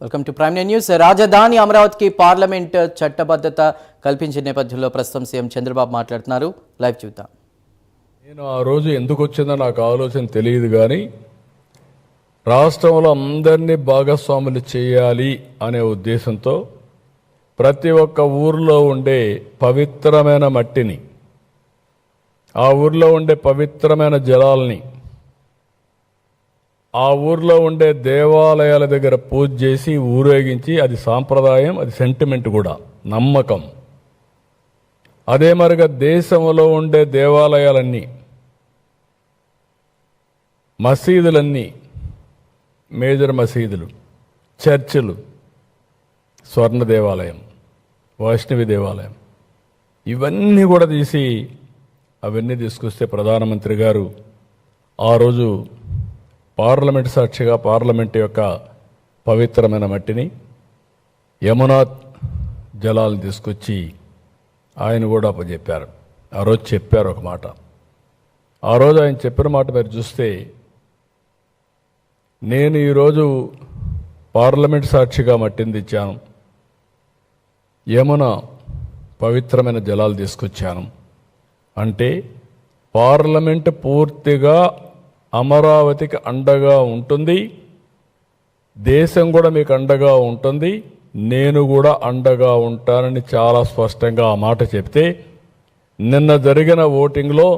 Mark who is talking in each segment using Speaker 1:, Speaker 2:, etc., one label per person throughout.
Speaker 1: Welcome to prime news. రాజధాని అమరావతికి parliament చట్టబద్ధత కల్పించిన నేపథ్యంలో ప్రస్తుతం సీఎం చంద్రబాబు మాట్లాడుతున్నారు. లైవ్ చూద్దాం.
Speaker 2: నేను ఆ రోజు ఎందుకు వచ్చిందో నాకు ఆలోచన తెలియదు, కానీ రాష్ట్రంలో అందరినీ భాగస్వాములు చేయాలి అనే ఉద్దేశంతో ప్రతి ఒక్క ఊర్లో ఉండే పవిత్రమైన మట్టిని, ఆ ఊర్లో ఉండే పవిత్రమైన జలాల్ని, ఆ ఊర్లో ఉండే దేవాలయాల దగ్గర పూజ చేసి ఊరేగించి, అది సాంప్రదాయం, అది సెంటిమెంట్ కూడా, నమ్మకం. అదే మరిగా దేశంలో ఉండే దేవాలయాలన్నీ, మసీదులన్నీ, మేజర్ మసీదులు, చర్చిలు, స్వర్ణ దేవాలయం, వైష్ణవి దేవాలయం, ఇవన్నీ కూడా తీసి అవన్నీ తీసుకొస్తే ప్రధానమంత్రి గారు ఆ రోజు పార్లమెంట్ సాక్షిగా పార్లమెంట్ యొక్క పవిత్రమైన మట్టిని, యమునా జలాలను తీసుకొచ్చి ఆయన కూడా చెప్పారు. ఆ రోజు చెప్పారు ఒక మాట. ఆ రోజు ఆయన చెప్పిన మాట మీరు చూస్తే, నేను ఈరోజు పార్లమెంట్ సాక్షిగా మట్టిని తెచ్చాను, యమున పవిత్రమైన జలాలు తీసుకొచ్చాను అంటే పార్లమెంట్ పూర్తిగా అమరావతికి అండగా ఉంటుంది, దేశం కూడా మీకు అండగా ఉంటుంది, నేను కూడా అండగా ఉంటానని చాలా స్పష్టంగా ఆ మాట చెప్తే, నిన్న జరిగిన ఓటింగ్లో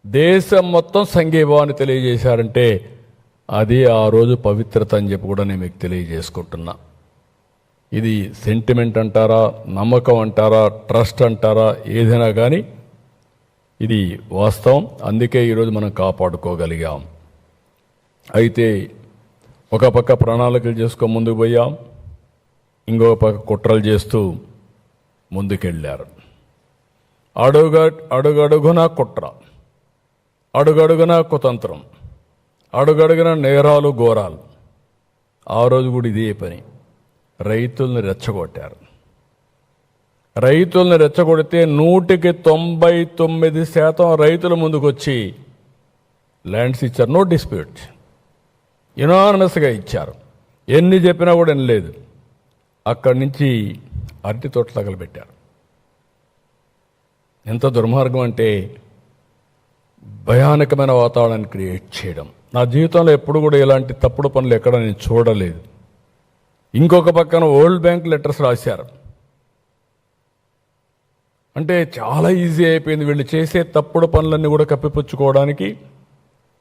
Speaker 2: దేశం మొత్తం సంఘీభావాన్ని తెలియజేశారంటే అది ఆ రోజు పవిత్రత అని చెప్పి కూడా నేను మీకు తెలియజేసుకుంటున్నా. ఇది సెంటిమెంట్ అంటారా, నమ్మకం అంటారా, ట్రస్ట్ అంటారా, ఏదైనా కానీ ఇది వాస్తవం. అందుకే ఈరోజు మనం కాపాడుకోగలిగాం. అయితే ఒక పక్క ప్రణాళికలు చేసుకొని ముందుకు పోయాం, ఇంకో పక్క కుట్రలు చేస్తూ ముందుకెళ్ళారు. అడుగడుగునా కుట్ర, అడుగడుగునా కుతంత్రం, అడుగడుగున నేరాలు ఘోరాలు. ఆ రోజు కూడా ఇదే పని. రైతుల్ని రెచ్చగొట్టారు. రైతుల్ని రెచ్చగొడితే 99% రైతుల ముందుకు వచ్చి ల్యాండ్స్ ఇచ్చారు. నో డిస్ప్యూట్, యునానిమస్గా ఇచ్చారు. ఎన్ని చెప్పినా కూడా వినలేదు. అక్కడి నుంచి అరటి తోటలు తగలబెట్టారు. ఎంత దుర్మార్గం అంటే భయానకమైన వాతావరణాన్ని క్రియేట్ చేయడం. నా జీవితంలో ఎప్పుడు కూడా ఇలాంటి తప్పుడు పనులు ఎక్కడ నేను చూడలేదు. ఇంకొక పక్కన వరల్డ్ బ్యాంక్ లెటర్స్ రాశారు. అంటే చాలా ఈజీ అయిపోయింది వీళ్ళు చేసే తప్పుడు పనులన్నీ కూడా కప్పిపుచ్చుకోవడానికి.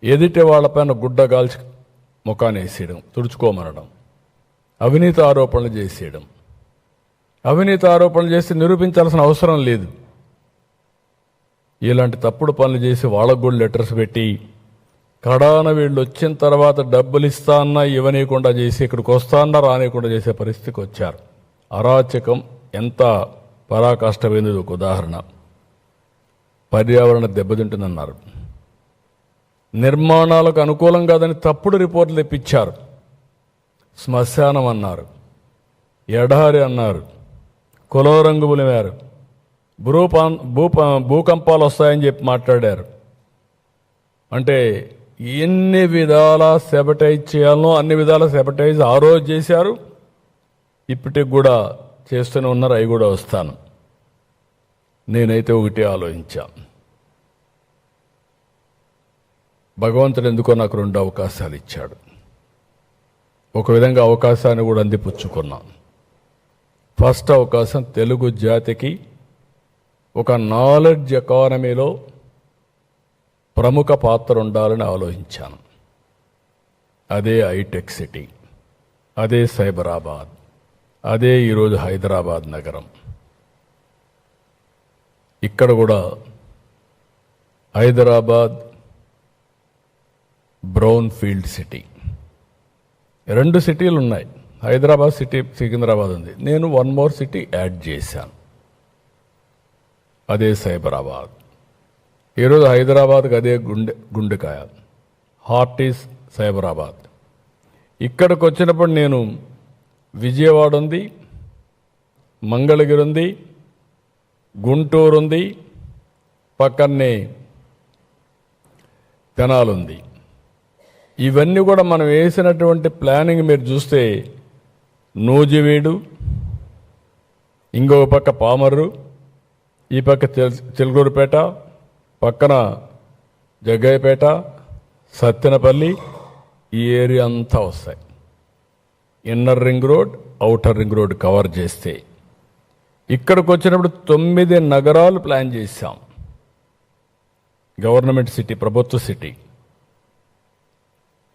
Speaker 2: ఎదుటి వాళ్ళపైన గుడ్డ గాల్చి ముఖాన్ని వేసేయడం, తుడుచుకోమనడం, అవినీతి ఆరోపణలు చేసేయడం. అవినీతి ఆరోపణలు చేసి నిరూపించాల్సిన అవసరం లేదు. ఇలాంటి తప్పుడు పనులు చేసి వాళ్ళకు కూడా లెటర్స్ పెట్టి, కడాన వీళ్ళు వచ్చిన తర్వాత డబ్బులు ఇస్తా అన్నా ఇవ్వనీయకుండా చేసి, ఇక్కడికి వస్తా అన్నా రానియకుండా చేసే పరిస్థితికి వచ్చారు. అరాచకం ఎంత పరాకాష్ఠమైంది. ఒక ఉదాహరణ, పర్యావరణ దెబ్బతింటుందన్నారు, నిర్మాణాలకు అనుకూలం కాదని తప్పుడు రిపోర్టులు తెప్పించారు, శ్మశానం అన్నారు, ఎడారి అన్నారు, కులం రంగు పులిమారు, భూకంపాలు వస్తాయని చెప్పి మాట్లాడారు. అంటే ఎన్ని విధాల సెబటైజ్ చేయాలనో అన్ని విధాల సెబటైజ్ ఆ రోజు చేశారు, ఇప్పటికి కూడా చేస్తూనే ఉన్నారు. అవి కూడా వస్తాను. నేనైతే ఒకటే ఆలోచించా, భగవంతుడు ఎందుకో నాకు 2 అవకాశాలు ఇచ్చాడు. ఒక విధంగా అవకాశాన్ని కూడా అందిపుచ్చుకున్నాం. ఫస్ట్ అవకాశం తెలుగు జాతికి ఒక నాలెడ్జ్ ఎకానమీలో ప్రముఖ పాత్ర ఉండాలని ఆలోచించాను. అదే హైటెక్ సిటీ, అదే సైబరాబాద్, అదే ఈరోజు హైదరాబాద్ నగరం. ఇక్కడ కూడా హైదరాబాద్ బ్రౌన్ ఫీల్డ్ సిటీ, 2 సిటీలు ఉన్నాయి. హైదరాబాద్ సిటీ, సికింద్రాబాద్ ఉంది. నేను 1 మోర్ సిటీ యాడ్ చేశాను, అదే సైబరాబాద్. ఈరోజు హైదరాబాద్కి అదే గుండెకాయ, హార్ట్ ఈజ్ సైబరాబాద్. ఇక్కడికి వచ్చినప్పుడు నేను విజయవాడ ఉంది, మంగళగిరి ఉంది, గుంటూరు ఉంది, పక్కనే తెనాలి ఉంది. ఇవన్నీ కూడా మనం వేసినటువంటి ప్లానింగ్ మీరు చూస్తే నూజివీడు, ఇంకొక పక్క పామర్రు, ఈ పక్క చిలుకూరుపేట, పక్కన జగ్గయ్యపేట, సత్తెనపల్లి, ఈ ఏరియా అంతా వస్తాయి. Inner ring road, outer ring road cover చేస్తే ఇక్కడికి వచ్చినప్పుడు 9 నగరాలు ప్లాన్ చేశాం. గవర్నమెంట్ సిటీ, ప్రభుత్వ సిటీ,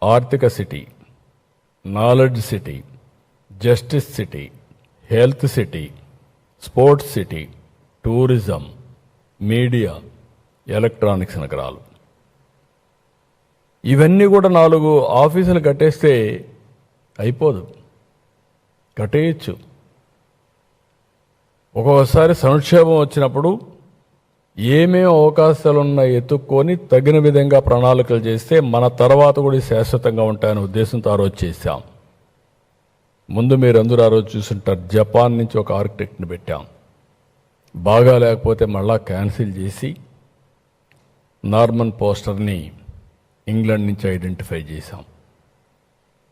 Speaker 2: ఆర్థిక city, knowledge city, justice city, health city, sports city, tourism, media, electronics నగరాలు. ఇవన్నీ కూడా 4 ఆఫీసులు కట్టేస్తే అయిపోదు, కట్టేయచ్చు. ఒక్కొక్కసారి సంక్షేమం వచ్చినప్పుడు ఏమేమి అవకాశాలున్నాయి ఎత్తుక్కొని తగిన విధంగా ప్రణాళికలు చేస్తే మన తర్వాత కూడా శాశ్వతంగా ఉంటాయనే ఉద్దేశంతో ఆ రోజు చేశాం. ముందు మీరందరూ ఆ రోజు చూసుంటారు, జపాన్ నుంచి ఒక ఆర్కిటెక్ట్ని పెట్టాం. బాగా లేకపోతే మళ్ళా క్యాన్సిల్ చేసి నార్మన్ పోస్టర్ని ఇంగ్లాండ్ నుంచి ఐడెంటిఫై చేశాం.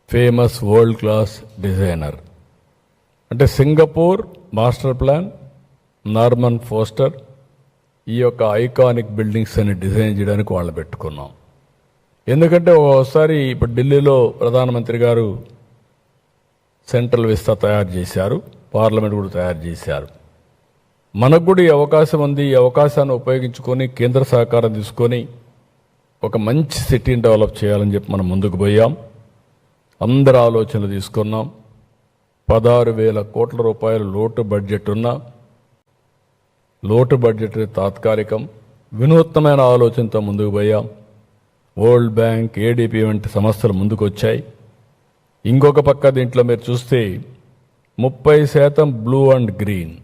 Speaker 2: ఫేమస్ వరల్డ్ క్లాస్ డిజైనర్ అంటే Singapore master plan, Norman foster, ఈ యొక్క ఐకానిక్ బిల్డింగ్స్ అని డిజైన్ చేయడానికి వాళ్ళు పెట్టుకున్నాం. ఎందుకంటే ఒకసారి ఇప్పుడు ఢిల్లీలో ప్రధానమంత్రి గారు సెంట్రల్ విస్తా తయారు చేశారు, పార్లమెంట్ కూడా తయారు చేశారు. మనకు కూడా ఈ అవకాశం ఉంది. ఈ అవకాశాన్ని ఉపయోగించుకొని కేంద్ర సహకారం తీసుకొని ఒక మంచి సిటీని డెవలప్ చేయాలని చెప్పి మనం ముందుకు పోయాం. అందరి ఆలోచనలు తీసుకున్నాం. 16,000 కోట్ల రూపాయలు లోటు బడ్జెట్ ఉన్న లోటు బడ్జెట్ తాత్కాలికం, వినూత్నమైన ఆలోచనతో ముందుకు పోయాం. వరల్డ్ బ్యాంక్, ఏడీపీ వంటి సంస్థలు ముందుకు వచ్చాయి. ఇంకొక పక్క దీంట్లో మీరు చూస్తే 30% బ్లూ అండ్ గ్రీన్,